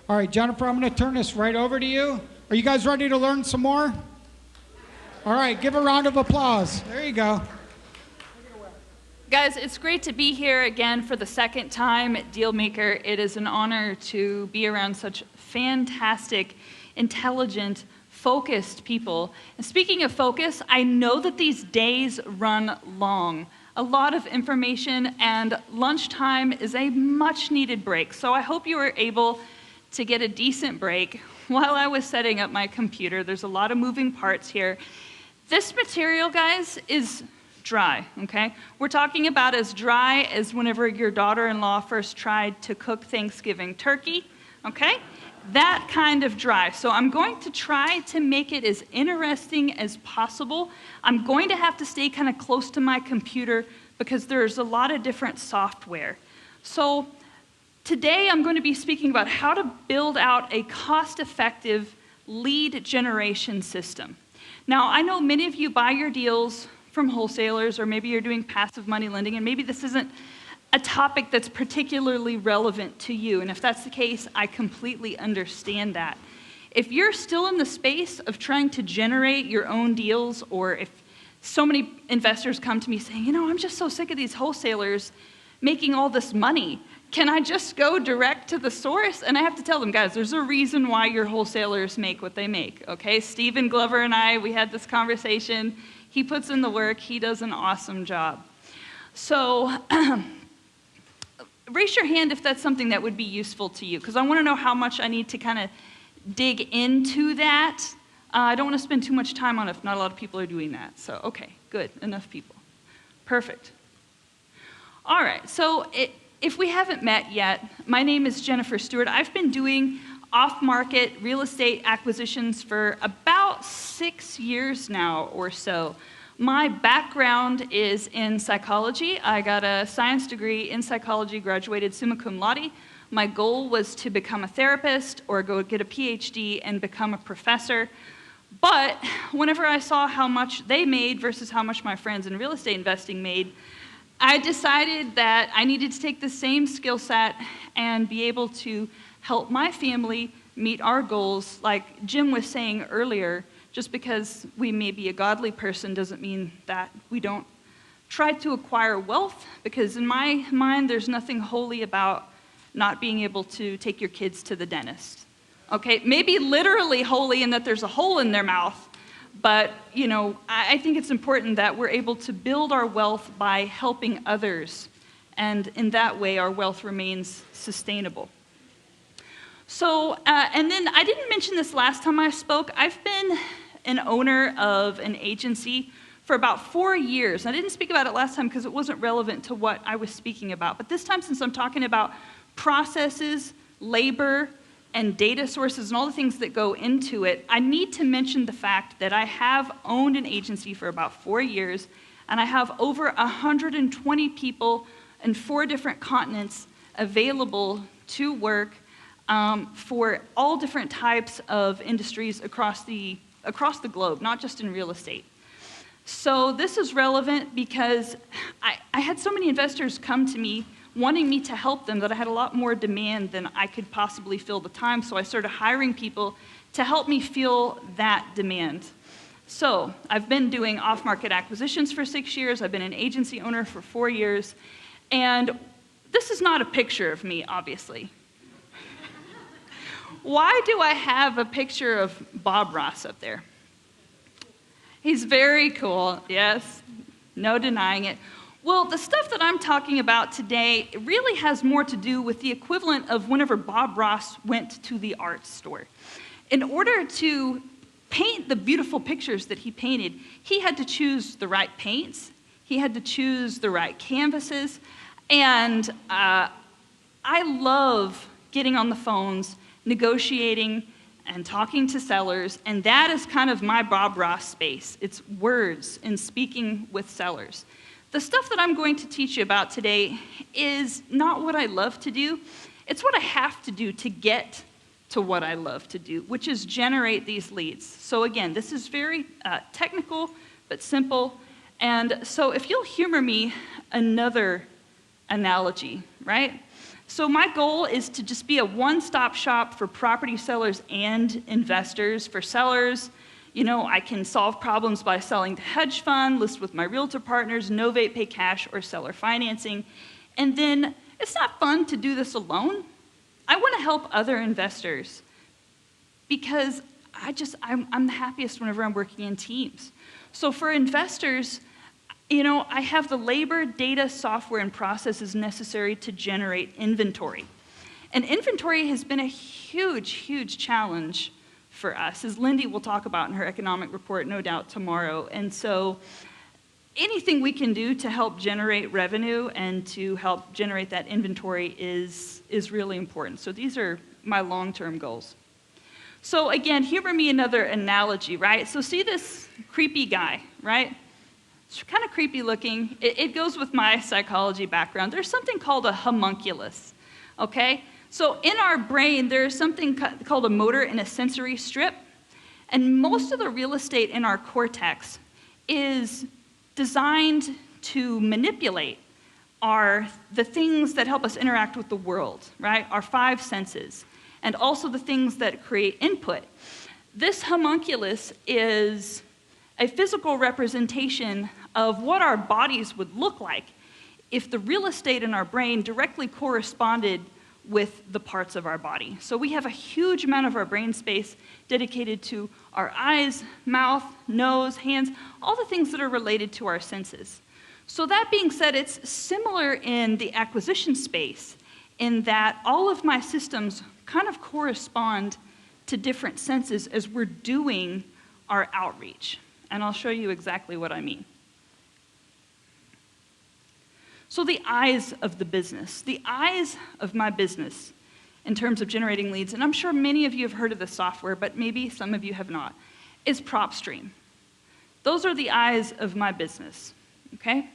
All right, Jennifer, I'm going to turn this right over to you. Are you guys ready to learn some more? All right, give a round of applause. There you go. Guys, it's great to be here again for the second time at Dealmaker. It is an honor to be around such fantastic, intelligent, focused people. And speaking of focus, I know that these days run long. A lot of information, and lunchtime is a much needed break. So I hope you were able to get a decent break while I was setting up my computer. There's a lot of moving parts here. This material, guys, is dry, okay? We're talking about as dry as whenever your daughter-in-law first tried to cook Thanksgiving turkey, okay? That kind of dry. So I'm going to try to make it as interesting as possible. I'm going to have to stay kind of close to my computer because there's a lot of different software. So today I'm going to be speaking about how to build out a cost-effective lead generation system. Now, I know many of you buy your deals from wholesalers, or maybe you're doing passive money lending, and maybe this isn't a topic that's particularly relevant to you. And if that's the case, I completely understand that. If you're still in the space of trying to generate your own deals, or if so many investors come to me saying, you know, I'm just so sick of these wholesalers making all this money. Can I just go direct to the source? And I have to tell them, guys, there's a reason why your wholesalers make what they make, okay? Stephen Glover and I, we had this conversation. He puts in the work. He does an awesome job. So raise your hand if that's something that would be useful to you, because I want to know how much I need to kind of dig into that. I don't want to spend too much time on it if not a lot of people are doing that. So, okay, good, enough people. Perfect. All right, so if we haven't met yet, my name is Jennifer Steward. I've been doing off-market real estate acquisitions for about 6 years now or so. My background is in psychology. I got a science degree in psychology, graduated summa cum laude. My goal was to become a therapist or go get a PhD and become a professor. But whenever I saw how much they made versus how much my friends in real estate investing made, I decided that I needed to take the same skill set and be able to help my family meet our goals. Like Jim was saying earlier, just because we may be a godly person doesn't mean that we don't try to acquire wealth, because in my mind, there's nothing holy about not being able to take your kids to the dentist. Okay, maybe literally holy in that there's a hole in their mouth, but, you know, I think it's important that we're able to build our wealth by helping others, and in that way, our wealth remains sustainable. So, and then I didn't mention this last time I spoke. I've been an owner of an agency for about 4 years. I didn't speak about it last time because it wasn't relevant to what I was speaking about. But this time, since I'm talking about processes, labor, and data sources and all the things that go into it, I need to mention the fact that I have owned an agency for about 4 years, and I have over 120 people in 4 different continents available to work for all different types of industries across the globe, not just in real estate. So this is relevant because I had so many investors come to me wanting me to help them that I had a lot more demand than I could possibly fill the time, so I started hiring people to help me fill that demand. So I've been doing off-market acquisitions for 6 years, I've been an agency owner for 4 years, and this is not a picture of me, obviously. Why do I have a picture of Bob Ross up there? He's very cool, yes, no denying it. Well, the stuff that I'm talking about today really has more to do with the equivalent of whenever Bob Ross went to the art store. In order to paint the beautiful pictures that he painted, he had to choose the right paints, he had to choose the right canvases, and I love getting on the phones, negotiating, and talking to sellers, and that is kind of my Bob Ross space. It's words and speaking with sellers. The stuff that I'm going to teach you about today is not what I love to do. It's what I have to do to get to what I love to do, which is generate these leads. So again, this is very technical, but simple. And so if you'll humor me, another analogy, right? So my goal is to just be a one-stop shop for property sellers and investors. For sellers, you know, I can solve problems by selling to hedge fund, list with my realtor partners, novate, pay cash, or seller financing. And then it's not fun to do this alone. I want to help other investors because I'm the happiest whenever I'm working in teams. So for investors, you know, I have the labor, data, software, and processes necessary to generate inventory. And inventory has been a huge, huge challenge for us, as Lindy will talk about in her economic report, no doubt, tomorrow. And so anything we can do to help generate revenue and to help generate that inventory is really important. So these are my long-term goals. So again, humor me another analogy, right? So see this creepy guy, right? It's kind of creepy looking. It goes with my psychology background. There's something called a homunculus, okay? So in our brain, there's something called a motor and a sensory strip. And most of the real estate in our cortex is designed to manipulate the things that help us interact with the world, right? Our 5 senses, and also the things that create input. This homunculus is a physical representation of what our bodies would look like if the real estate in our brain directly corresponded with the parts of our body. So we have a huge amount of our brain space dedicated to our eyes, mouth, nose, hands, all the things that are related to our senses. So that being said, it's similar in the acquisition space in that all of my systems kind of correspond to different senses as we're doing our outreach. And I'll show you exactly what I mean. So the eyes of the business, the eyes of my business in terms of generating leads, and I'm sure many of you have heard of this software, but maybe some of you have not, is PropStream. Those are the eyes of my business, okay?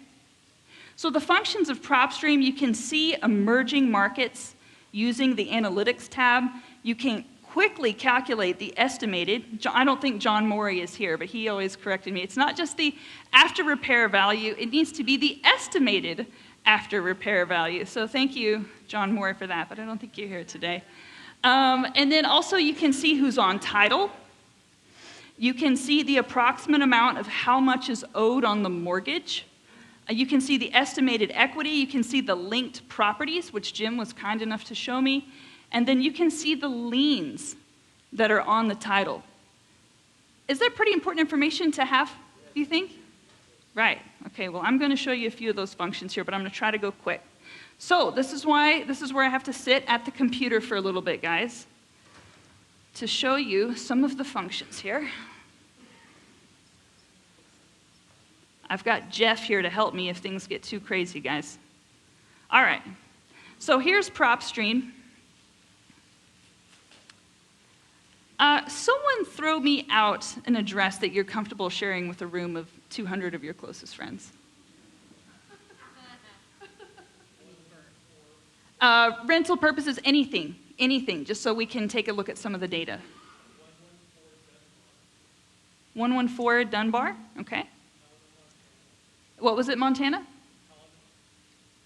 So the functions of PropStream, you can see emerging markets using the Analytics tab. You can quickly calculate the estimated, I don't think John Morey is here, but he always corrected me. It's not just the after repair value, it needs to be the estimated after repair value. So thank you, John Morey, for that, but I don't think you're here today. And then also you can see who's on title. You can see the approximate amount of how much is owed on the mortgage. You can see the estimated equity. You can see the linked properties, which Jim was kind enough to show me. And then you can see the liens that are on the title. Is that pretty important information to have, do you think? Right. Okay, well, I'm going to show you a few of those functions here, but I'm going to try to go quick. So this is where I have to sit at the computer for a little bit, guys, to show you some of the functions here. I've got Jeff here to help me if things get too crazy, guys. All right. So here's PropStream. Someone throw me out an address that you're comfortable sharing with a room of 200 of your closest friends. Rental purposes, anything, just so we can take a look at some of the data. 114 Dunbar, okay. What was it, Montana?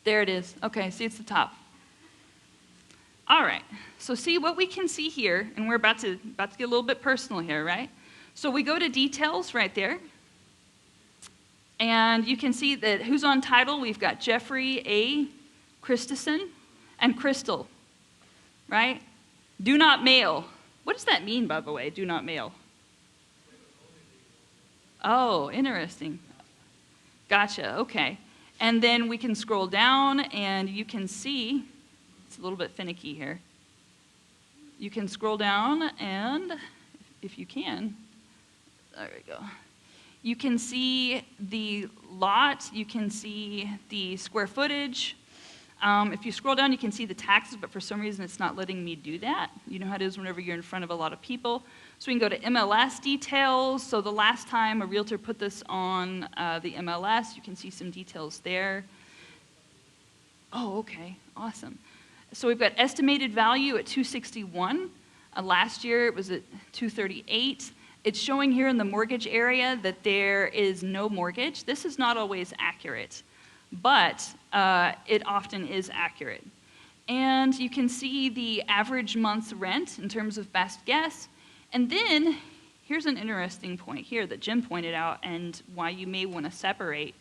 There it is. Okay, see, it's the top. All right, so see what we can see here, and we're about to get a little bit personal here, right? So we go to details right there, and you can see that who's on title. We've got Jeffrey A. Christensen and Crystal, right? Do not mail. What does that mean, by the way, do not mail? Oh, interesting. Gotcha, okay. And then we can scroll down, and you can see, it's a little bit finicky here. You can scroll down, and if you can, there we go. You can see the lot, you can see the square footage. If you scroll down, you can see the taxes, but for some reason it's not letting me do that. You know how it is whenever you're in front of a lot of people. So we can go to MLS details. So the last time a realtor put this on the MLS, you can see some details there. Oh, okay, awesome. So we've got estimated value at 261. Last year it was at 238. It's showing here in the mortgage area that there is no mortgage. This is not always accurate, but it often is accurate. And you can see the average month's rent in terms of best guess. And then here's an interesting point here that Jim pointed out and why you may want to separate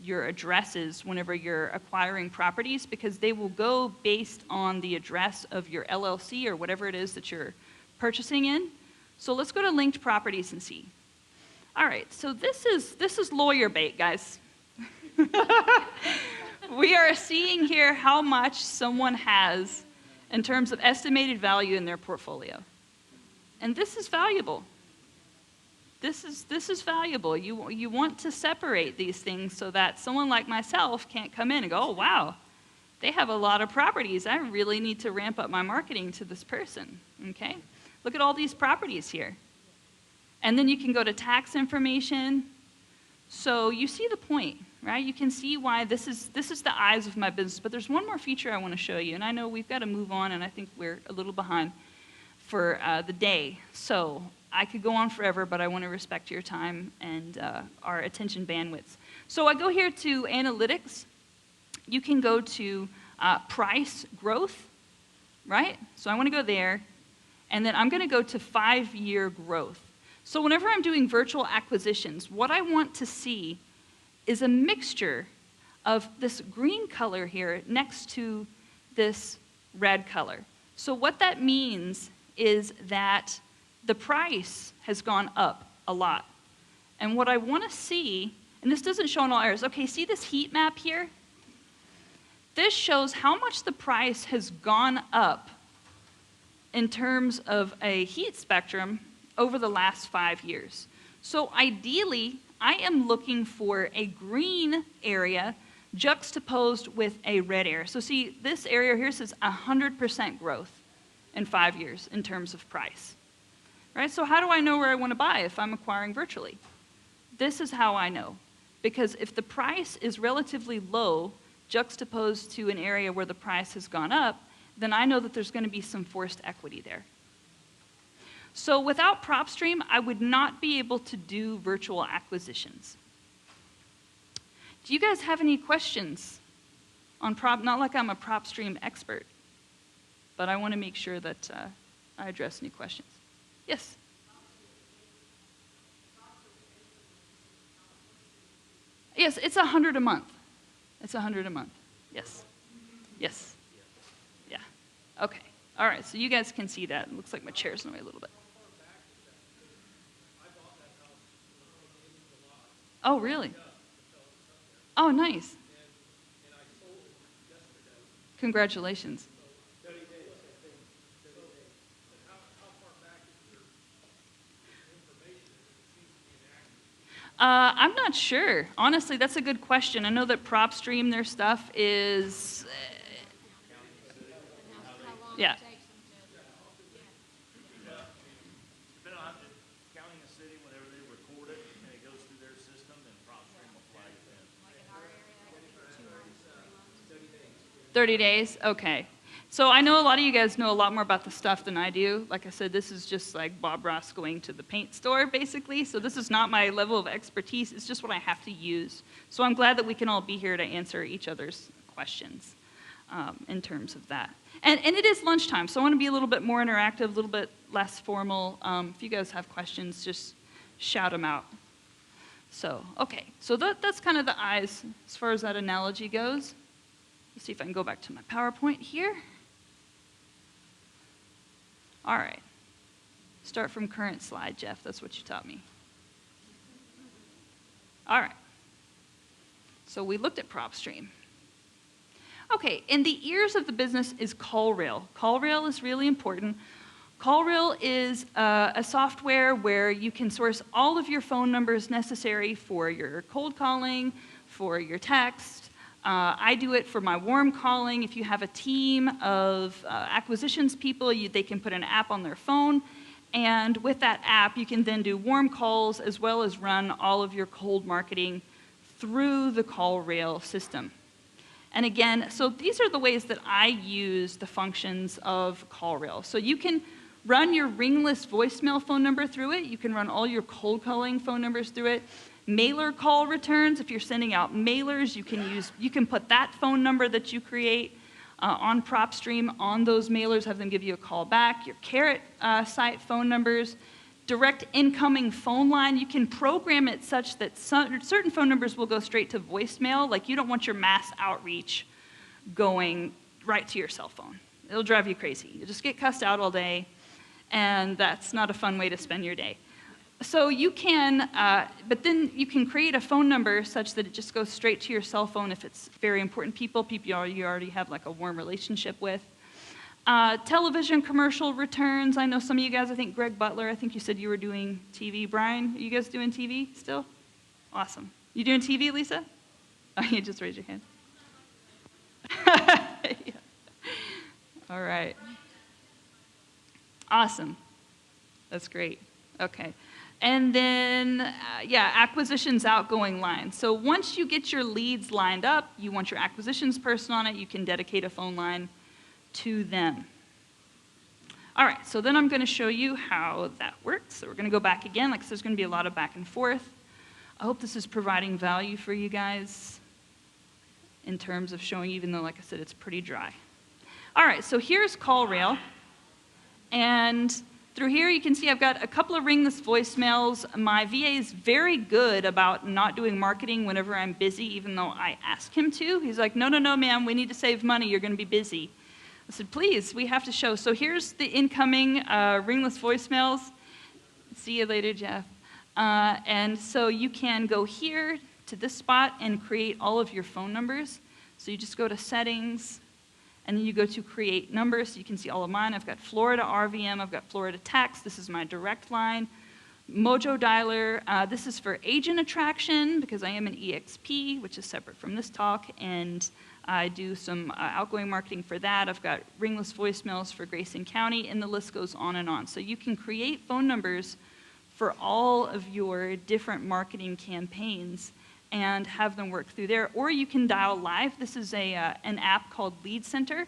your addresses whenever you're acquiring properties, because they will go based on the address of your LLC or whatever it is that you're purchasing in. So let's go to linked properties and see. All right, so this is lawyer bait, guys. We are seeing here how much someone has in terms of estimated value in their portfolio. And this is valuable. This is valuable. You want to separate these things so that someone like myself can't come in and go, oh, wow, they have a lot of properties. I really need to ramp up my marketing to this person, okay? Look at all these properties here. And then you can go to tax information. So you see the point, right? You can see why this is the eyes of my business. But there's one more feature I want to show you. And I know we've got to move on, and I think we're a little behind for the day. So I could go on forever, but I want to respect your time and our attention bandwidths. So I go here to analytics. You can go to price growth, right? So I want to go there. And then I'm going to go to 5-year growth. So whenever I'm doing virtual acquisitions, what I want to see is a mixture of this green color here next to this red color. So what that means is that the price has gone up a lot. And what I want to see, and this doesn't show in all areas, okay, see this heat map here? This shows how much the price has gone up in terms of a heat spectrum over the last 5 years. So ideally, I am looking for a green area juxtaposed with a red area. So see, this area here says 100% growth in 5 years in terms of price. Right? So how do I know where I want to buy if I'm acquiring virtually? This is how I know. Because if the price is relatively low, juxtaposed to an area where the price has gone up, then I know that there's going to be some forced equity there. So without PropStream, I would not be able to do virtual acquisitions. Do you guys have any questions on not like I'm a PropStream expert, but I want to make sure that I address any questions. Yes? Yes, it's $100 a month. It's $100 a month. Yes. Yes. Yeah. Okay. All right, so you guys can see that. It looks like my chair's in the way a little bit. Oh, really? Oh, nice. Congratulations. I'm not sure. Honestly, that's a good question. I know that PropStream, their stuff is... yeah. Counting the city, whenever they record it and it goes through their system, then PropStream will flag it in. Like in our area, 30 days? Okay. So I know a lot of you guys know a lot more about the stuff than I do. Like I said, this is just like Bob Ross going to the paint store, basically. So this is not my level of expertise. It's just what I have to use. So I'm glad that we can all be here to answer each other's questions in terms of that. And it is lunchtime, so I want to be a little bit more interactive, a little bit less formal. If you guys have questions, just shout them out. So, okay. So that's kind of the eyes as far as that analogy goes. Let's see if I can go back to my PowerPoint here. All right. Start from current slide, Jeff. That's what you taught me. All right. So we looked at PropStream. Okay, and the ears of the business is CallRail. CallRail is really important. CallRail is a software where you can source all of your phone numbers necessary for your cold calling, for your text. I do it for my warm calling. If you have a team of acquisitions people, they can put an app on their phone. And with that app, you can then do warm calls as well as run all of your cold marketing through the CallRail system. And again, so these are the ways that I use the functions of CallRail. So you can run your ringless voicemail phone number through it. You can run all your cold calling phone numbers through it. Mailer call returns, if you're sending out mailers, you can put that phone number that you create on PropStream, on those mailers, have them give you a call back. Your Carrot site phone numbers, direct incoming phone line. You can program it such that certain phone numbers will go straight to voicemail. Like you don't want your mass outreach going right to your cell phone. It'll drive you crazy. You just get cussed out all day, and that's not a fun way to spend your day. So you can, but then you can create a phone number such that it just goes straight to your cell phone if it's very important people you already have like a warm relationship with. Television commercial returns. I know some of you guys, I think Greg Butler, I think you said you were doing TV. Brian, are you guys doing TV still? Awesome. You doing TV, Lisa? Oh, you just raised your hand. Yeah. All right. Awesome. That's great. Okay. And then, acquisitions outgoing line. So once you get your leads lined up, you want your acquisitions person on it, you can dedicate a phone line to them. All right, so then I'm going to show you how that works. So we're going to go back again, like there's going to be a lot of back and forth. I hope this is providing value for you guys in terms of showing, even though, like I said, it's pretty dry. All right, so here's CallRail. And through here, you can see I've got a couple of ringless voicemails. My VA is very good about not doing marketing whenever I'm busy, even though I ask him to. He's like, no, ma'am, we need to save money. You're going to be busy. I said, please, we have to show. So here's the incoming ringless voicemails. See you later, Jeff. And so you can go here to this spot and create all of your phone numbers. So you just go to settings, and then you go to create numbers. So you can see all of mine. I've got Florida RVM. I've got Florida Tax. This is my direct line. Mojo Dialer. This is for agent attraction because I am an EXP, which is separate from this talk. And I do some outgoing marketing for that. I've got ringless voicemails for Grayson County, and the list goes on and on. So you can create phone numbers for all of your different marketing campaigns and have them work through there. Or you can dial live. This is an app called Lead Center,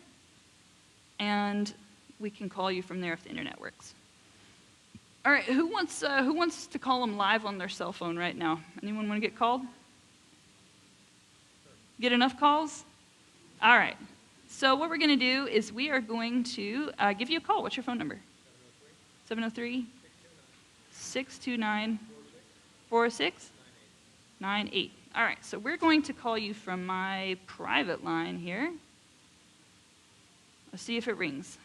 and we can call you from there if the internet works. All right, who wants to call them live on their cell phone right now? Anyone want to get called? Get enough calls? All right. So what we're going to do is we are going to give you a call. What's your phone number? 703? 629? 4698. All right, so we're going to call you from my private line here. Let's see if it rings.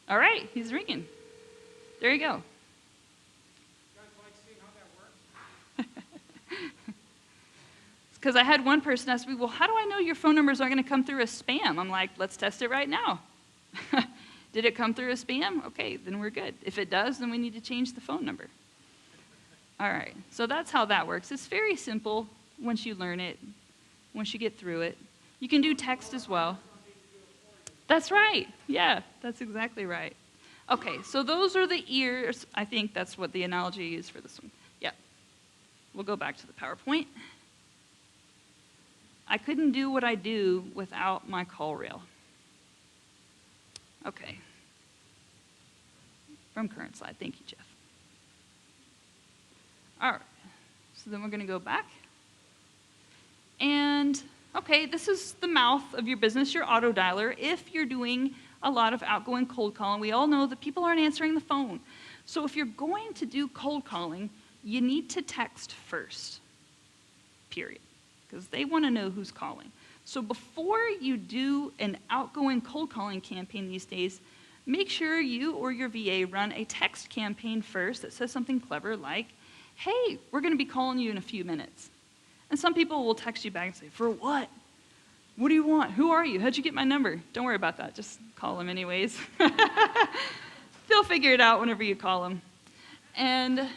All right, he's ringing. There you go. Because I had one person ask me, well, how do I know your phone numbers aren't going to come through as spam? I'm like, let's test it right now. Did it come through as spam? Okay, then we're good. If it does, then we need to change the phone number. All right, so that's how that works. It's very simple once you learn it, once you get through it. You can do text as well. That's right. Yeah, that's exactly right. Okay, so those are the ears. I think that's what the analogy is for this one. Yeah. We'll go back to the PowerPoint. I couldn't do what I do without my CallRail. Okay. From current slide. Thank you, Jeff. All right. So then we're going to go back. And, okay, this is the mouth of your business, your auto dialer. If you're doing a lot of outgoing cold calling, we all know that people aren't answering the phone. So if you're going to do cold calling, you need to text first, period, because they want to know who's calling. So before you do an outgoing cold calling campaign these days, make sure you or your VA run a text campaign first that says something clever like, hey, we're going to be calling you in a few minutes. And some people will text you back and say, for what? What do you want? Who are you? How'd you get my number? Don't worry about that. Just call them anyways. They'll figure it out whenever you call them. And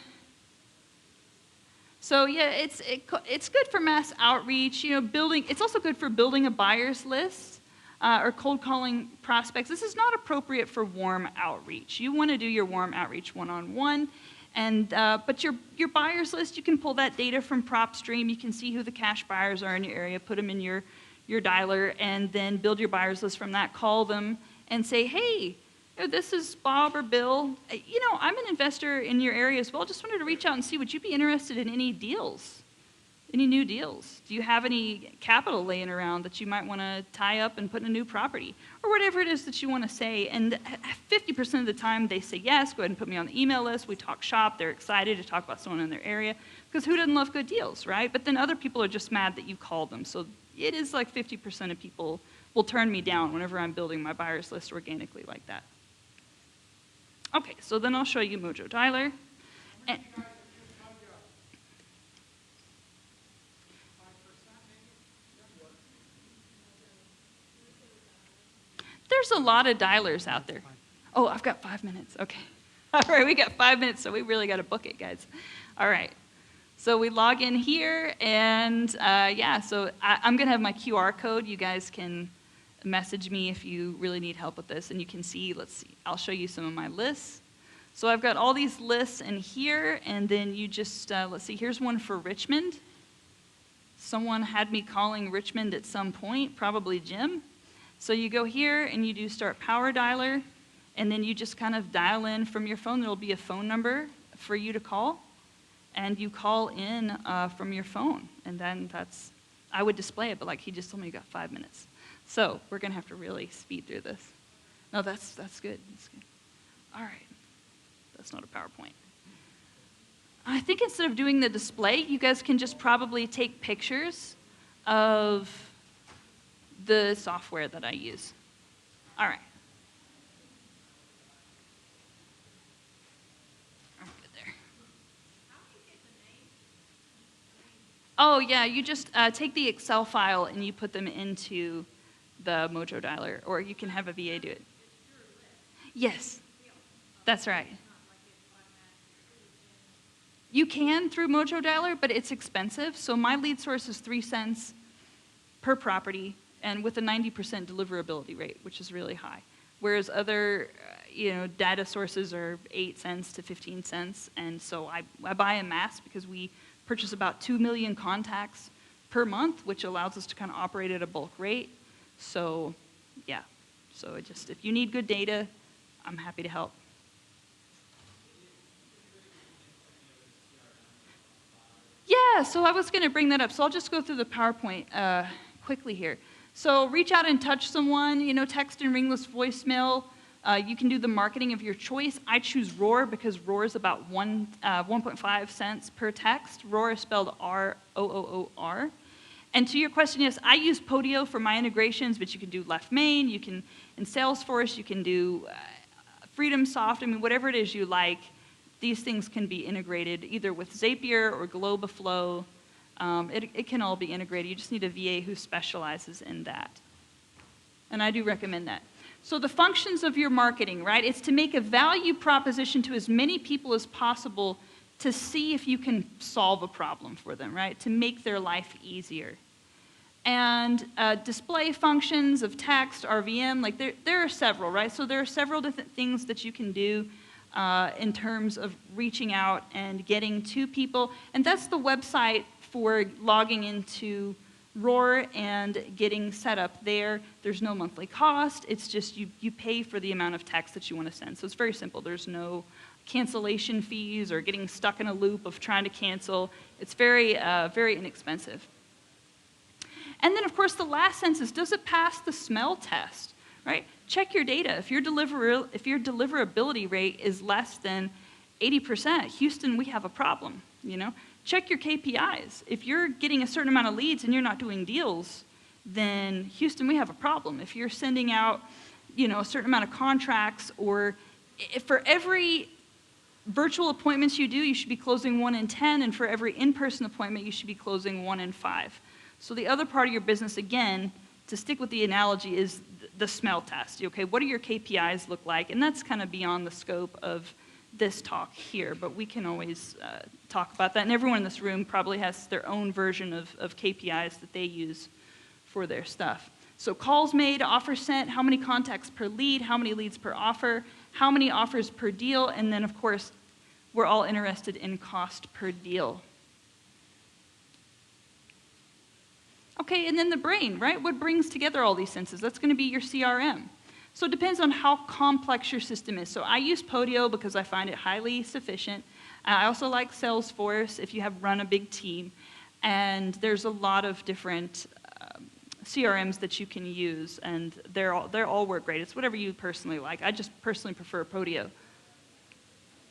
so yeah, it's good for mass outreach, building. It's also good for building a buyer's list or cold calling prospects. This is not appropriate for warm outreach. You want to do your warm outreach one-on-one, but your buyer's list, you can pull that data from PropStream. You can see who the cash buyers are in your area, put them in your dialer, and then build your buyer's list from that. Call them and say, hey, This is Bob or Bill. I'm an investor in your area as well. Just wanted to reach out and see, would you be interested in any deals? Any new deals? Do you have any capital laying around that you might want to tie up and put in a new property? Or whatever it is that you want to say. And 50% of the time they say yes, go ahead and put me on the email list. We talk shop. They're excited to talk about someone in their area. Because who doesn't love good deals, right? But then other people are just mad that you called them. So it is like 50% of people will turn me down whenever I'm building my buyers list organically like that. Okay, so then I'll show you Mojo Dialer. And there's a lot of dialers out there. Oh, I've got 5 minutes. Okay. All right, we got 5 minutes, so we really got to book it, guys. All right. So we log in here, and so I'm going to have my QR code. You guys can message me if you really need help with this, and you can see, let's see, I'll show you some of my lists. So I've got all these lists in here, and then you just, let's see, here's one for Richmond. Someone had me calling Richmond at some point, probably Jim. So you go here, and you do start power dialer, and then you just kind of dial in from your phone. There will be a phone number for you to call, and you call in from your phone. And then I would display it, but like he just told me you got 5 minutes. So we're going to have to really speed through this. No, that's good. That's good. All right. That's not a PowerPoint. I think instead of doing the display, you guys can just probably take pictures of the software that I use. All right. I'm good there. Oh, yeah, you just take the Excel file and you put them into the Mojo Dialer, or you can have a VA do it. Yes, that's right. You can through Mojo Dialer, but it's expensive. So my lead source is 3 cents per property, and with a 90% deliverability rate, which is really high. Whereas other, data sources are 8 cents to 15 cents, and so I buy en masse because we purchase about 2 million contacts per month, which allows us to kind of operate at a bulk rate. So, yeah. So if you need good data, I'm happy to help. Yeah, so I was going to bring that up. So I'll just go through the PowerPoint quickly here. So reach out and touch someone, text and ringless voicemail. You can do the marketing of your choice. I choose Roar because Roar is about 1.5 cents per text. Roar is spelled R-O-O-O-R. And to your question, yes, I use Podio for my integrations, but you can do Left Main, you can, in Salesforce, you can do FreedomSoft, whatever it is you like. These things can be integrated either with Zapier or Globaflow. It can all be integrated. You just need a VA who specializes in that. And I do recommend that. So the functions of your marketing, right? It's to make a value proposition to as many people as possible to see if you can solve a problem for them, right? To make their life easier. And display functions of text, RVM, there are several, right? So there are several different things that you can do in terms of reaching out and getting to people. And that's the website for logging into Roar and getting set up there. There's no monthly cost. It's just you pay for the amount of text that you want to send. So it's very simple. There's no cancellation fees or getting stuck in a loop of trying to cancel. It's very, very inexpensive. And then, of course, the last sentence is, does it pass the smell test, right? Check your data. If your deliverability rate is less than 80%, Houston, we have a problem, Check your KPIs. If you're getting a certain amount of leads and you're not doing deals, then Houston, we have a problem. If you're sending out, a certain amount of contracts, or if for every virtual appointments you do, you should be closing 1 in 10, and for every in-person appointment, you should be closing 1 in 5. So the other part of your business, again, to stick with the analogy, is the smell test. Okay, what do your KPIs look like? And that's kind of beyond the scope of this talk here, but we can always talk about that. And everyone in this room probably has their own version of KPIs that they use for their stuff. So calls made, offers sent, how many contacts per lead, how many leads per offer, how many offers per deal, and then, of course, we're all interested in cost per deal. Okay, and then the brain, right? What brings together all these senses? That's going to be your CRM. So it depends on how complex your system is. So I use Podio because I find it highly sufficient. I also like Salesforce if you have run a big team. And there's a lot of different CRMs that you can use, and they're all work great. It's whatever you personally like. I just personally prefer Podio.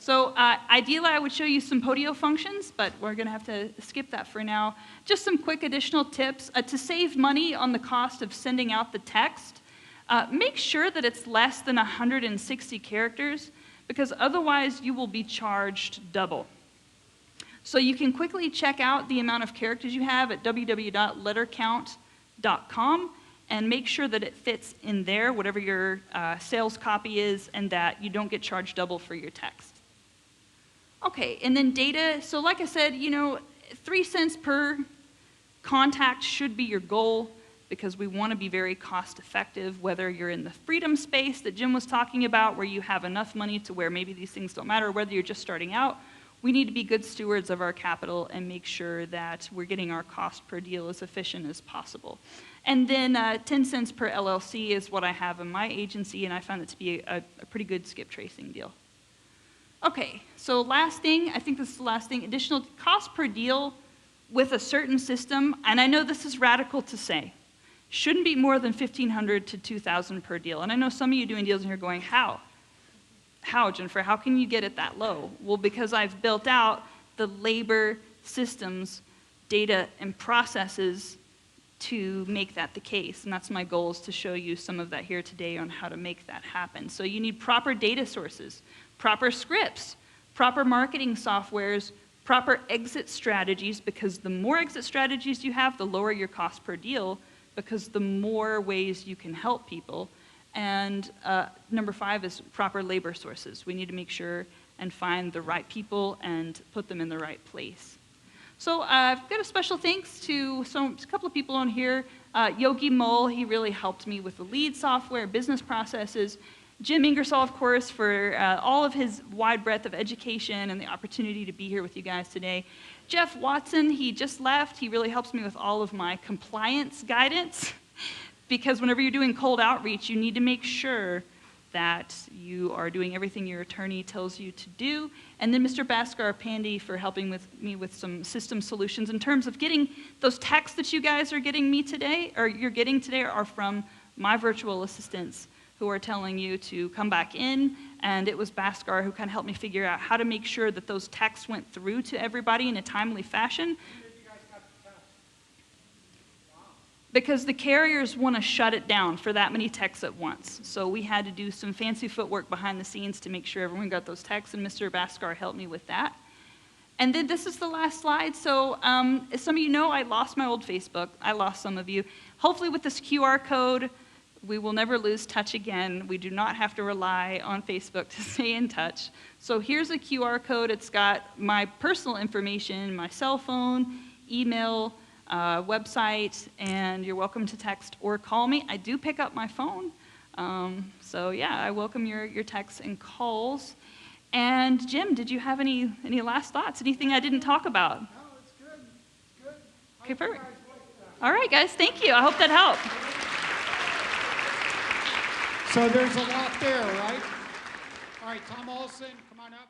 So ideally, I would show you some Podio functions, but we're going to have to skip that for now. Just some quick additional tips. To save money on the cost of sending out the text, make sure that it's less than 160 characters, because otherwise you will be charged double. So you can quickly check out the amount of characters you have at www.lettercount.com and make sure that it fits in there, whatever your sales copy is, and that you don't get charged double for your text. Okay, and then data. So like I said, 3 cents per contact should be your goal, because we want to be very cost effective, whether you're in the freedom space that Jim was talking about, where you have enough money to where maybe these things don't matter, whether you're just starting out. We need to be good stewards of our capital and make sure that we're getting our cost per deal as efficient as possible. And then 10 cents per LLC is what I have in my agency, and I found it to be a pretty good skip tracing deal. Okay, so last thing, I think this is the last thing, additional cost per deal with a certain system, and I know this is radical to say, shouldn't be more than $1,500 to $2,000 per deal. And I know some of you doing deals in here going, how? How, Jennifer? How can you get it that low? Well, because I've built out the labor, systems, data, and processes to make that the case. And that's my goal, is to show you some of that here today on how to make that happen. So you need proper data sources, proper scripts, proper marketing softwares, proper exit strategies, because the more exit strategies you have, the lower your cost per deal, because the more ways you can help people. And number 5 is proper labor sources. We need to make sure and find the right people and put them in the right place. So I've got a special thanks to a couple of people on here. Yogi Mole, he really helped me with the lead software, business processes. Jim Ingersoll, of course, for all of his wide breadth of education and the opportunity to be here with you guys today. Jeff Watson, he just left. He really helps me with all of my compliance guidance, because whenever you're doing cold outreach, you need to make sure that you are doing everything your attorney tells you to do. And then Mr. Bhaskar Pandey for helping me with some system solutions in terms of getting those texts that you guys are getting me today, or you're getting today, are from my virtual assistants who are telling you to come back in. And it was Bhaskar who kind of helped me figure out how to make sure that those texts went through to everybody in a timely fashion. Because the carriers want to shut it down for that many texts at once. So we had to do some fancy footwork behind the scenes to make sure everyone got those texts, and Mr. Bhaskar helped me with that. And then this is the last slide. So as some of you know, I lost my old Facebook. I lost some of you. Hopefully with this QR code, we will never lose touch again. We do not have to rely on Facebook to stay in touch. So here's a QR code. It's got my personal information, my cell phone, email, website, and you're welcome to text or call me. I do pick up my phone. So yeah, I welcome your texts and calls. And Jim, did you have any last thoughts? Anything I didn't talk about? No, it's good. It's good. Okay, perfect. All right, guys, thank you. I hope that helped. So there's a lot there, right? All right, Tom Olson, come on up.